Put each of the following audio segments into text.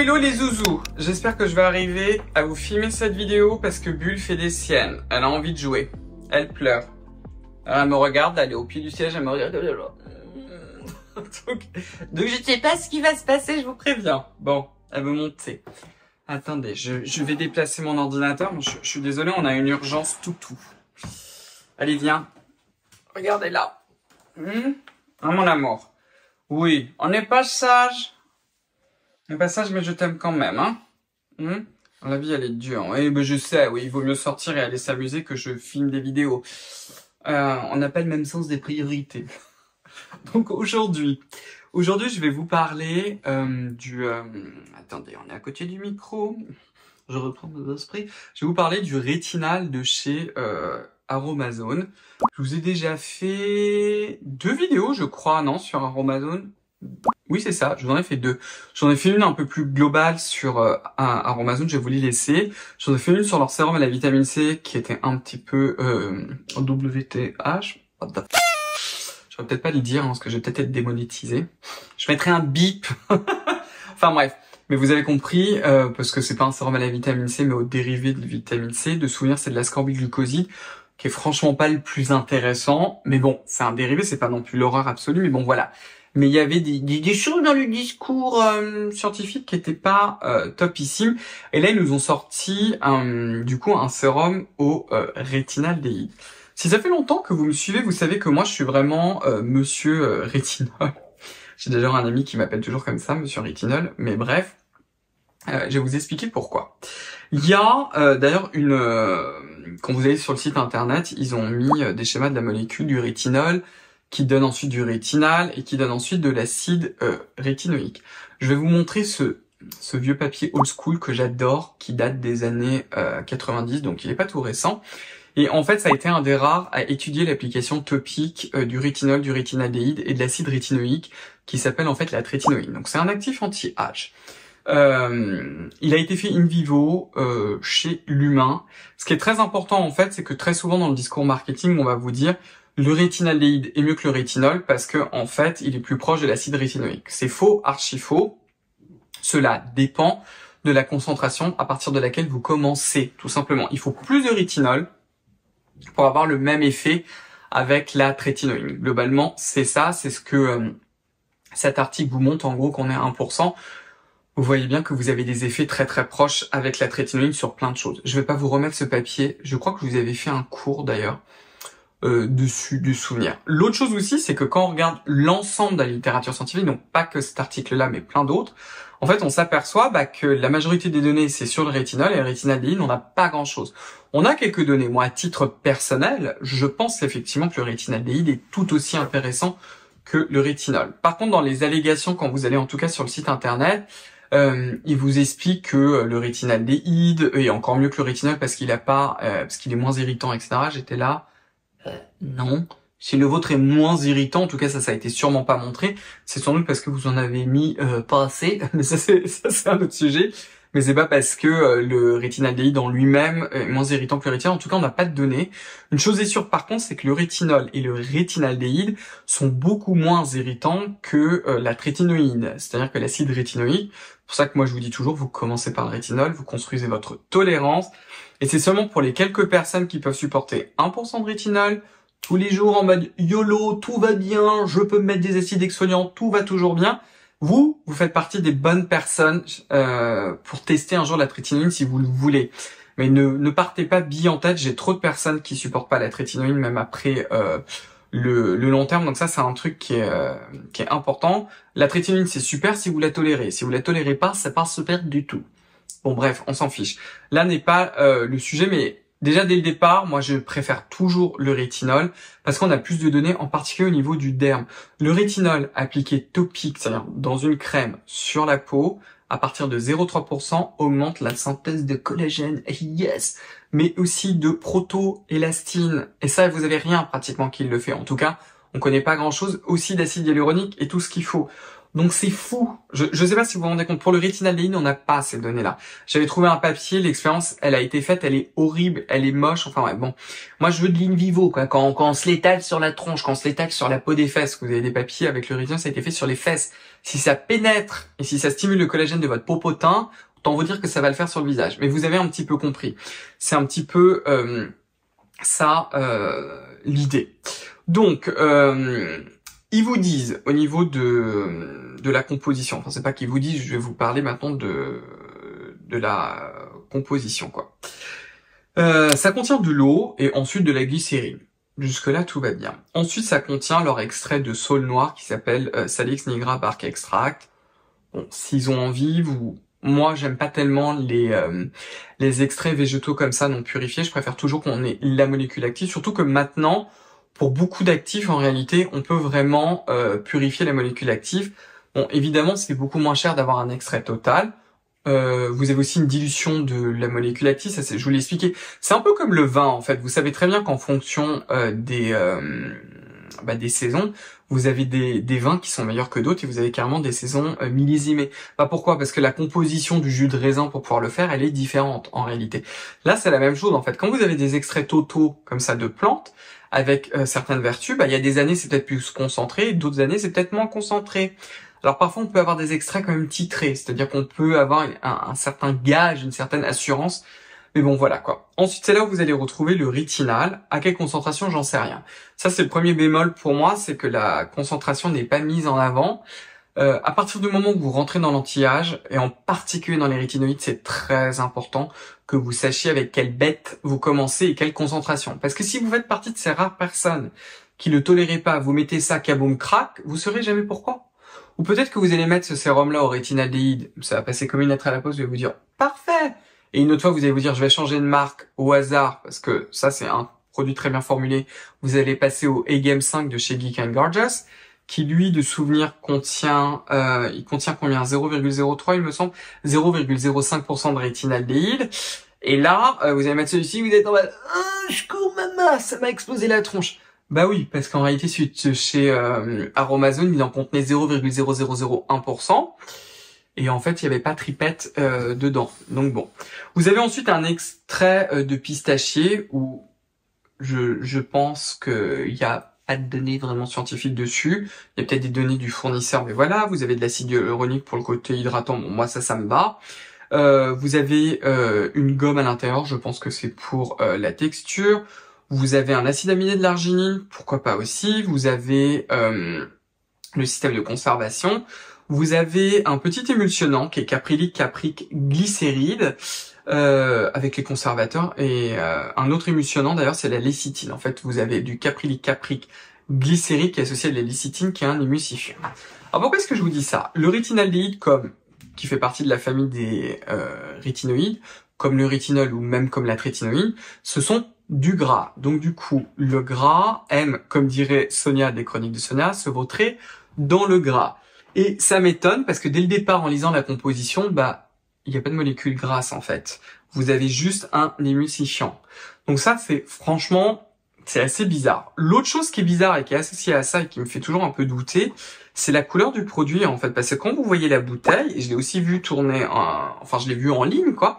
Hello les zouzous, j'espère que je vais arriver à vous filmer cette vidéo parce que Bulle fait des siennes, elle a envie de jouer, elle pleure. Alors, elle me regarde, elle est au pied du siège, elle me regarde. donc je sais pas ce qui va se passer, je vous préviens. Bon, elle veut monter. Attendez, je vais déplacer mon ordinateur, je suis désolé, on a une urgence toutou. Allez viens, regardez là. Ah mon amour, oui, on n'est pas sage. Un passage, mais je t'aime quand même, hein. La vie, elle est dure. Oui, mais je sais, oui, il vaut mieux sortir et aller s'amuser que je filme des vidéos. On n'a pas le même sens des priorités. Donc aujourd'hui, je vais vous parler Attendez, on est à côté du micro. Je reprends mes esprits. Je vais vous parler du rétinal de chez Aromazone. Je vous ai déjà fait 2 vidéos, je crois, non, sur Aromazone. Oui, c'est ça, je vous en ai fait 2. J'en ai fait une un peu plus globale sur Aromazone, je vais vous les laisser. J'en ai fait une sur leur sérum à la vitamine C qui était un petit peu WTH. J'aurais peut-être pas le dire, hein, parce que je vais peut-être être démonétisé. Je mettrai un bip. Enfin bref, mais vous avez compris, parce que c'est pas un sérum à la vitamine C, mais au dérivé de vitamine C. De souvenir, c'est de l'ascorbicglucoside, qui est franchement pas le plus intéressant. Mais bon, c'est un dérivé, c'est pas non plus l'horreur absolue, mais bon voilà. Mais il y avait des choses dans le discours scientifique qui étaient pas topissimes. Et là, ils nous ont sorti du coup un sérum au rétinaldéhyde. Si ça fait longtemps que vous me suivez, vous savez que moi, je suis vraiment monsieur rétinol. J'ai d'ailleurs un ami qui m'appelle toujours comme ça, monsieur rétinol. Mais bref, je vais vous expliquer pourquoi. Il y a d'ailleurs quand vous allez sur le site internet, ils ont mis des schémas de la molécule du rétinol, qui donne ensuite du rétinal et qui donne ensuite de l'acide rétinoïque. Je vais vous montrer ce vieux papier old school que j'adore, qui date des années 90, donc il n'est pas tout récent. Et en fait, ça a été un des rares à étudier l'application topique du rétinol, du rétinaldéhyde et de l'acide rétinoïque, qui s'appelle en fait la trétinoïne. Donc c'est un actif anti-âge. Il a été fait in vivo chez l'humain. Ce qui est très important en fait, c'est que très souvent dans le discours marketing, on va vous dire le rétinaldéhyde est mieux que le rétinol parce que en fait, il est plus proche de l'acide rétinoïque. C'est faux, archi faux. Cela dépend de la concentration à partir de laquelle vous commencez, tout simplement. Il faut plus de rétinol pour avoir le même effet avec la trétinoïne. Globalement, c'est ça, c'est ce que cet article vous montre, en gros, qu'on est à 1%. Vous voyez bien que vous avez des effets très très proches avec la trétinoïne sur plein de choses. Je vais pas vous remettre ce papier, je crois que je vous avais fait un cours d'ailleurs, dessus du souvenir. L'autre chose aussi, c'est que quand on regarde l'ensemble de la littérature scientifique, donc pas que cet article-là, mais plein d'autres, en fait, on s'aperçoit que la majorité des données, c'est sur le rétinol, et le rétinaldéhyde, on n'a pas grand-chose. On a quelques données. Moi, à titre personnel, je pense effectivement que le rétinaldéhyde est tout aussi intéressant que le rétinol. Par contre, dans les allégations, quand vous allez en tout cas sur le site internet, il vous explique que le rétinaldéhyde est encore mieux que le rétinol parce qu'il est moins irritant, etc. J'étais là... non, si le vôtre est moins irritant, en tout cas ça a été sûrement pas montré, c'est sans doute parce que vous en avez mis pas assez, mais ça c'est un autre sujet, mais c'est pas parce que le rétinaldéhyde en lui-même est moins irritant que le rétinol, en tout cas on n'a pas de données. Une chose est sûre par contre, c'est que le rétinol et le rétinaldéhyde sont beaucoup moins irritants que la trétinoïne, c'est-à-dire que l'acide rétinoïque. C'est pour ça que moi je vous dis toujours, vous commencez par le rétinol, vous construisez votre tolérance, et c'est seulement pour les quelques personnes qui peuvent supporter 1% de rétinol, tous les jours en mode YOLO, tout va bien, je peux me mettre des acides exfoliants, tout va toujours bien. Vous faites partie des bonnes personnes pour tester un jour la trétinoïne si vous le voulez. Mais ne partez pas bille en tête, j'ai trop de personnes qui supportent pas la trétinoïne, même après le long terme. Donc ça, c'est un truc qui est important. La trétinoïne, c'est super si vous la tolérez. Si vous la tolérez pas, c'est pas super du tout. Bon bref, on s'en fiche. Là n'est pas le sujet, mais déjà dès le départ, moi je préfère toujours le rétinol parce qu'on a plus de données, en particulier au niveau du derme. Le rétinol appliqué topique, c'est-à-dire dans une crème sur la peau, à partir de 0,3%, augmente la synthèse de collagène, yes, mais aussi de protoélastine. Et ça, vous avez rien pratiquement qui le fait. En tout cas, on connaît pas grand-chose aussi d'acide hyaluronique et tout ce qu'il faut. Donc c'est fou. Je sais pas si vous vous rendez compte, pour le Retinal DI, on n'a pas ces données-là. J'avais trouvé un papier, l'expérience, elle a été faite, elle est horrible, elle est moche, enfin ouais, bon. Moi je veux de l'in vivo, quoi. Quand on se l'étale sur la tronche, quand on se l'étale sur la peau des fesses, vous avez des papiers avec le Retinol, ça a été fait sur les fesses. Si ça pénètre et si ça stimule le collagène de votre popotin, autant vous dire que ça va le faire sur le visage. Mais vous avez un petit peu compris. C'est un petit peu l'idée. Donc, ils vous disent au niveau de la composition, enfin c'est pas qu'ils vous disent, je vais vous parler maintenant de la composition, quoi. Ça contient de l'eau et ensuite de la glycérine. Jusque-là, tout va bien. Ensuite, ça contient leur extrait de saule noire qui s'appelle Salix nigra bark extract. Bon, s'ils ont envie, moi, j'aime pas tellement les extraits végétaux comme ça non purifiés. Je préfère toujours qu'on ait la molécule active, surtout que maintenant, pour beaucoup d'actifs, en réalité, on peut vraiment purifier la molécule active. Bon, évidemment, c'est beaucoup moins cher d'avoir un extrait total. Vous avez aussi une dilution de la molécule active, ça je vous l'ai expliqué. C'est un peu comme le vin, en fait. Vous savez très bien qu'en fonction des saisons, vous avez des vins qui sont meilleurs que d'autres et vous avez carrément des saisons millésimées. Bah pourquoi? Parce que la composition du jus de raisin pour pouvoir le faire, elle est différente en réalité. Là, c'est la même chose en fait. Quand vous avez des extraits totaux comme ça de plantes, avec certaines vertus, bah il y a des années c'est peut-être plus concentré, d'autres années c'est peut-être moins concentré. Alors parfois on peut avoir des extraits quand même titrés, c'est-à-dire qu'on peut avoir un certain gage, une certaine assurance. Mais bon, voilà quoi. Ensuite, c'est là où vous allez retrouver le Retinal. À quelle concentration, j'en sais rien. Ça, c'est le premier bémol pour moi, c'est que la concentration n'est pas mise en avant. À partir du moment où vous rentrez dans l'anti-âge, et en particulier dans les rétinoïdes, c'est très important que vous sachiez avec quelle bête vous commencez et quelle concentration. Parce que si vous faites partie de ces rares personnes qui le toléraient pas, vous mettez ça kaboom crack, vous saurez jamais pourquoi. Ou peut-être que vous allez mettre ce sérum-là au rétinaldéhyde, ça va passer comme une lettre à la poste, vous allez vous dire « Parfait !» Et une autre fois, vous allez vous dire « Je vais changer de marque au hasard, parce que ça, c'est un produit très bien formulé. » Vous allez passer au A-Game 5 de chez Geek & Gorgeous, qui lui, de souvenir, contient combien 0,03, il me semble, 0,05% de rétinaldéhyde. Et là, vous allez mettre celui-ci, vous êtes en mode « je cours maman, ça m'a explosé la tronche !» Bah oui, parce qu'en réalité, chez Aromazone, il en contenait 0,0001%. Et en fait, il n'y avait pas tripette dedans. Donc bon. Vous avez ensuite un extrait de pistachier où je pense qu'il y a pas de données vraiment scientifiques dessus. Il y a peut-être des données du fournisseur, mais voilà. Vous avez de l'acide hyaluronique pour le côté hydratant. Bon, moi, ça me va. Vous avez une gomme à l'intérieur. Je pense que c'est pour la texture. Vous avez un acide aminé de l'arginine, pourquoi pas aussi. Vous avez le système de conservation. Vous avez un petit émulsionnant qui est caprylique caprique glycéride avec les conservateurs et un autre émulsionnant d'ailleurs c'est la lécithine. En fait vous avez du caprylique caprique glycéride qui est associé à la lécithine qui est un émulsifiant. Alors pourquoi est-ce que je vous dis ça? Le rétinaldéhyde qui fait partie de la famille des rétinoïdes, comme le rétinol ou même comme la trétinoïde, ce sont du gras. Donc du coup, le gras aime, comme dirait Sonia des Chroniques de Sonia, se vautrer dans le gras. Et ça m'étonne parce que dès le départ, en lisant la composition, il n'y a pas de molécule grasse en fait. Vous avez juste un émulsifiant. Donc ça, franchement, c'est assez bizarre. L'autre chose qui est bizarre et qui est associée à ça et qui me fait toujours un peu douter, c'est la couleur du produit en fait. Parce que quand vous voyez la bouteille, et je l'ai aussi vu tourner, je l'ai vu en ligne quoi,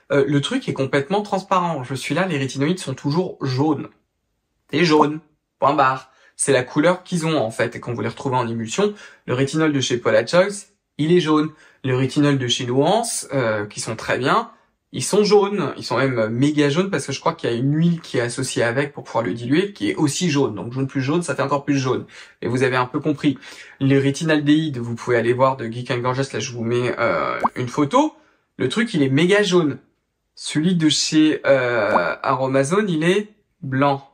le truc est complètement transparent. Je suis là, les rétinoïdes sont toujours jaunes. C'est jaune, point barre. C'est la couleur qu'ils ont en fait. Et quand vous les retrouvez en émulsion, le rétinol de chez Paula Choice, il est jaune. Le rétinol de chez Nuance, qui sont très bien, ils sont jaunes. Ils sont même méga jaunes parce que je crois qu'il y a une huile qui est associée avec pour pouvoir le diluer, qui est aussi jaune. Donc jaune plus jaune, ça fait encore plus jaune. Et vous avez un peu compris. Les rétinaldéhydes, vous pouvez aller voir de Geek & Gorgeous, là je vous mets une photo. Le truc, il est méga jaune. Celui de chez Aromazone, il est blanc.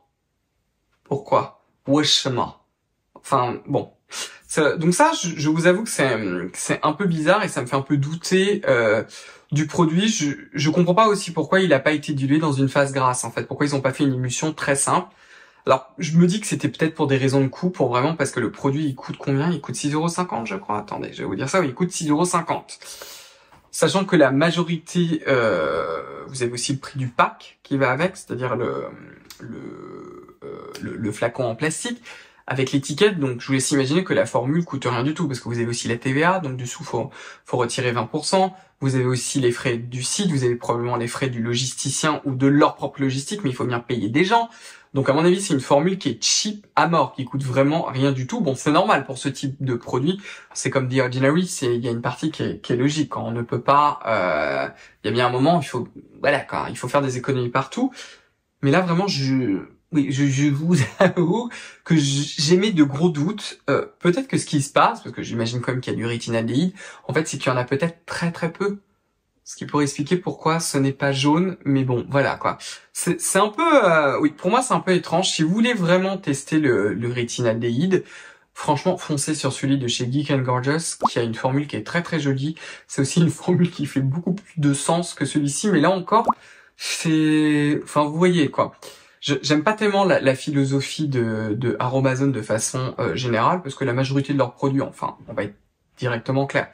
Pourquoi? Wesh-ma. Enfin, bon. Donc ça, je vous avoue que c'est un peu bizarre et ça me fait un peu douter du produit. Je comprends pas aussi pourquoi il a pas été dilué dans une phase grasse, en fait. Pourquoi ils ont pas fait une émulsion très simple. Alors, je me dis que c'était peut-être pour des raisons de coût, parce que le produit, il coûte combien? Il coûte 6,50 €, je crois. Attendez, je vais vous dire ça. Oui, il coûte 6,50 €. Sachant que la majorité, vous avez aussi le prix du pack qui va avec, c'est-à-dire le flacon en plastique. avec l'étiquette, donc je vous laisse imaginer que la formule coûte rien du tout, parce que vous avez aussi la TVA, donc dessous faut retirer 20%, vous avez aussi les frais du site, vous avez probablement les frais du logisticien ou de leur propre logistique, mais il faut bien payer des gens. Donc à mon avis, c'est une formule qui est cheap à mort, qui coûte vraiment rien du tout. Bon, c'est normal pour ce type de produit, c'est comme The Ordinary, il y a une partie qui est logique, quand on ne peut pas, il y a bien un moment, il faut faire des économies partout. Mais là vraiment, je vous avoue que j'émets de gros doutes. Peut-être que ce qui se passe, parce que j'imagine quand même qu'il y a du rétinaldéhyde, en fait, c'est qu'il y en a peut-être très très peu. Ce qui pourrait expliquer pourquoi ce n'est pas jaune, mais bon, voilà quoi. C'est un peu, oui, pour moi c'est un peu étrange. Si vous voulez vraiment tester le rétinaldéhyde, franchement, foncez sur celui de chez Geek & Gorgeous, qui a une formule qui est très très jolie. C'est aussi une formule qui fait beaucoup plus de sens que celui-ci, mais là encore, enfin, vous voyez quoi. J'aime pas tellement la philosophie de Aromazone de façon générale, parce que la majorité de leurs produits, enfin, on va être directement clair.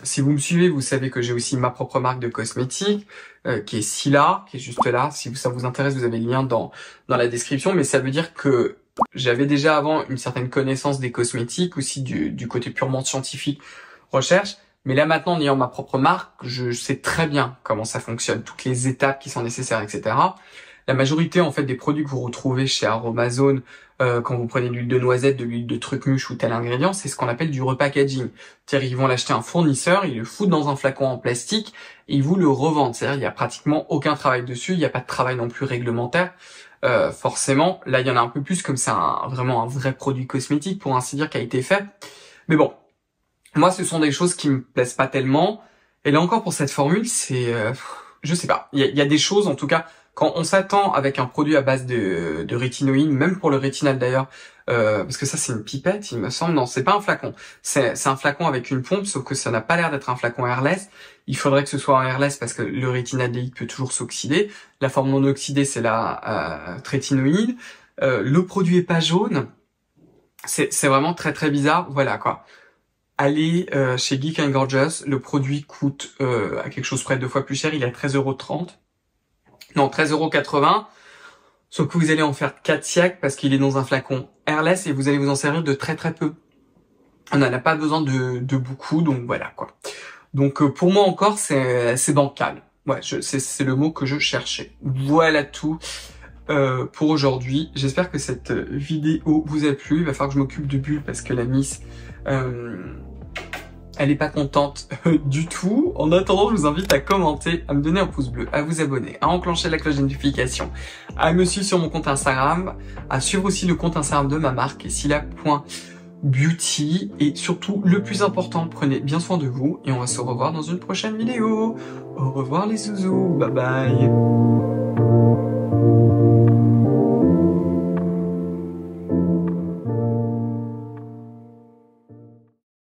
Si vous me suivez, vous savez que j'ai aussi ma propre marque de cosmétiques, qui est Scylla, qui est juste là. Si ça vous intéresse, vous avez le lien dans la description, mais ça veut dire que j'avais déjà avant une certaine connaissance des cosmétiques, aussi du côté purement scientifique, recherche. Mais là maintenant, en ayant ma propre marque, je sais très bien comment ça fonctionne, toutes les étapes qui sont nécessaires, etc. La majorité en fait des produits que vous retrouvez chez Aromazone, quand vous prenez de l'huile de noisette, de l'huile de trucmuche ou tel ingrédient, c'est ce qu'on appelle du repackaging. C'est-à-dire ils vont l'acheter à un fournisseur, ils le foutent dans un flacon en plastique et ils vous le revendent. C'est-à-dire il y a pratiquement aucun travail dessus, il n'y a pas de travail non plus réglementaire. Forcément, là il y en a un peu plus comme c'est vraiment un vrai produit cosmétique pour ainsi dire qui a été fait. Mais bon, moi ce sont des choses qui me plaisent pas tellement. Et là encore pour cette formule, c'est, je sais pas. Il y a des choses en tout cas. Quand on s'attend avec un produit à base de rétinoïdes, même pour le rétinal d'ailleurs, parce que ça c'est une pipette, il me semble, non c'est pas un flacon, c'est un flacon avec une pompe, sauf que ça n'a pas l'air d'être un flacon airless. Il faudrait que ce soit un airless parce que le rétinaldéhyde peut toujours s'oxyder. La forme non oxydée c'est la rétinoïde. Le produit est pas jaune, c'est vraiment très très bizarre, voilà quoi. Allez chez Geek & Gorgeous, le produit coûte à quelque chose près de 2 fois plus cher, il est à 13,30 €. Non, 13,80 €. Sauf que vous allez en faire 4 siècles parce qu'il est dans un flacon airless et vous allez vous en servir de très très peu. On n'en a pas besoin de beaucoup, donc voilà quoi. Donc pour moi encore, c'est bancal. Ouais, c'est le mot que je cherchais. Voilà tout pour aujourd'hui. J'espère que cette vidéo vous a plu. Il va falloir que je m'occupe de Bulle parce que la Miss... elle est pas contente du tout. En attendant, je vous invite à commenter, à me donner un pouce bleu, à vous abonner, à enclencher la cloche de notification, à me suivre sur mon compte Instagram, à suivre aussi le compte Instagram de ma marque, Scylla.beauty. Et surtout, le plus important, prenez bien soin de vous et on va se revoir dans une prochaine vidéo. Au revoir les zouzous, bye bye.